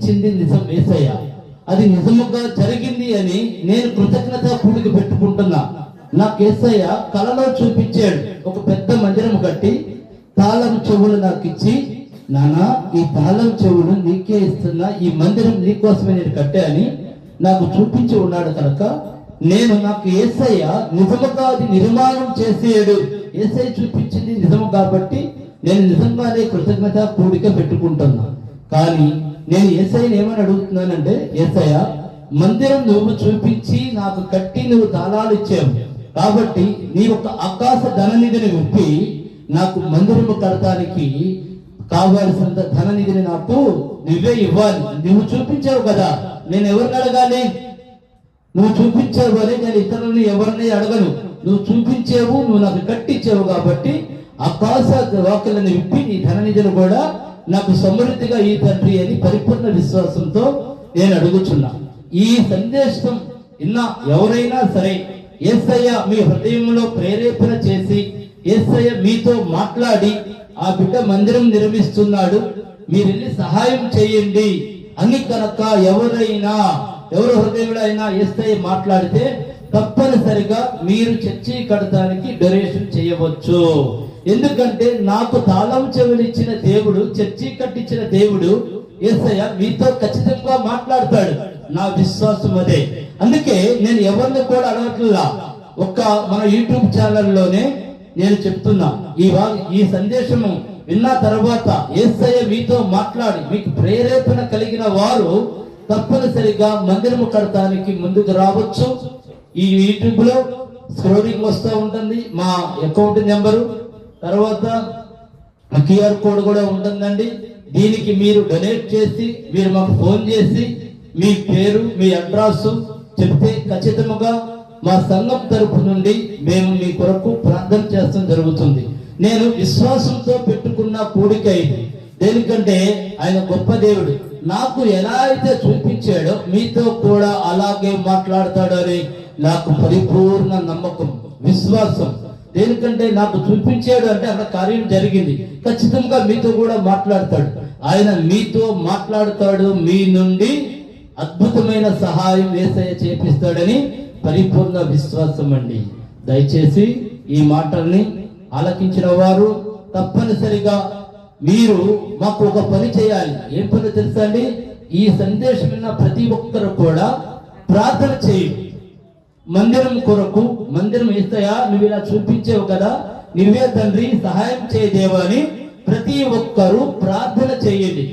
చూపించింది నిజం యేసయ్య. అది నిజముగా జరిగింది అని నేను కృతజ్ఞత కూడిక పెట్టుకుంటున్నా. నాకు యేసయ్య కలలో చూపించాడు. ఒక పెద్ద మందిరం కట్టి తాళం చెవులు నాకు ఇచ్చి, నానా ఈ తాళం చెవులు నీకే ఇస్తున్నా, ఈ మందిరం నీకోసమే నేను కట్టా అని నాకు చూపించి ఉన్నాడు కనుక నాకు యేసయ్య నిజముగా అది నిర్మాణం చేసేడు. యేసయ్య చూపించింది నిజము కాబట్టి నేను నిజంగానే కృతజ్ఞత కూడిక పెట్టుకుంటున్నా. కానీ నేను యేసయ్యని ఏమని అడుగుతున్నానంటే, యేసయ్య మందిరం నువ్వు చూపించి నాకు కట్టి నువ్వు తాళాలు ఇచ్చావు కాబట్టి నీ ఒక ఆకాశ ధననిధిని విప్పి నాకు మందిరము కడతానికి కావాల్సినంత ధననిధిని నాకు నువ్వే ఇవ్వాలి. నువ్వు చూపించావు కదా, నేను ఎవరిని అడగాలి? నువ్వు చూపించావు అని నేను ఇతరులని ఎవరిని అడగను. నువ్వు చూపించావు, నువ్వు నాకు కట్టించావు కాబట్టి ఆకాశ వాక్యాలను విప్పి నీ ధననిధిని కూడా నాకు సమృద్ధిగా ఈ తండ్రి అని పరిపూర్ణ విశ్వాసంతో నేను అడుగుచున్నా. ఈ సందేశం విన్న ఎవరైనా సరే యేసయ్య మీ హృదయంలో ప్రేరేపణ చేసి యేసయ్య మీతో మాట్లాడి ఆ బిడ్డ మందిరం నిర్మిస్తున్నాడు, మీరు వెళ్ళి సహాయం చేయండి అని కనుక ఎవరు హృదయంలో అయినా యేసయ్య మాట్లాడితే తప్పనిసరిగా మీరు చర్చి కడతానికి డొనేషన్ చేయవచ్చు. ఎందుకంటే నాకు తాళం చెవులు ఇచ్చిన దేవుడు, చర్చి కట్టించిన దేవుడు యేసయ్య మీతో ఖచ్చితంగా మాట్లాడతాడు. నా విశ్వాసం అదే. అందుకే నేను ఎవరిని కూడా అడగట్లా. మన యూట్యూబ్ ఛానల్లోనే నేను చెప్తున్నా, ఈ సందేశము విన్న తర్వాత యేసయ్య మీతో మాట్లాడి మీకు ప్రేరేపణ కలిగిన వారు తప్పనిసరిగా మందిరము కడతానికి ముందుకు రావచ్చు. ఈ యూట్యూబ్ లో స్క్రోలింగ్ వస్తూ ఉంటుంది, మా అకౌంట్ నెంబరు, తర్వాత QR కోడ్ కూడా ఉంటుందండి. దీనికి మీరు డొనేట్ చేసి మీరు మాకు ఫోన్ చేసి మీ పేరు మీ అడ్రస్ చెప్తే ఖచ్చితంగా మా సంఘం తరపు నుండి మేము మీ కొరకు ప్రార్థన చేస్తాం జరుగుతుంది. నేను విశ్వాసంతో పెట్టుకున్న కూడిక ఇది. దేనికంటే ఆయన గొప్ప దేవుడు. నాకు ఎలా అయితే చూపించాడో మీతో కూడా అలాగే మాట్లాడతాడు అని నాకు పరిపూర్ణ నమ్మకం, విశ్వాసం. దేనికంటే నాకు చూపించాడు అంటే అక్కడ కార్యం జరిగింది. ఖచ్చితంగా మీతో కూడా మాట్లాడతాడు. ఆయన మీతో మాట్లాడతాడు, మీ నుండి అద్భుతమైన సహాయం యేసయ్య చేపిస్తాడని పరిపూర్ణ విశ్వాసం అండి. దయచేసి ఈ మాటల్ని ఆలకించిన వారు తప్పనిసరిగా మీరు మాకు ఒక పని చేయాలి. ఏం పని తెలుసా అండి? ఈ సందేశం విన్న ప్రతి ఒక్కరు కూడా ప్రార్థన చేయండి. మందిరం కొరకు, మందిరం యేసయ్య నువ్వు ఇలా చూపించావు కదా, నువ్వే తండ్రి సహాయం చేయదేవా అని ప్రతి ఒక్కరూ ప్రార్థన చేయండి.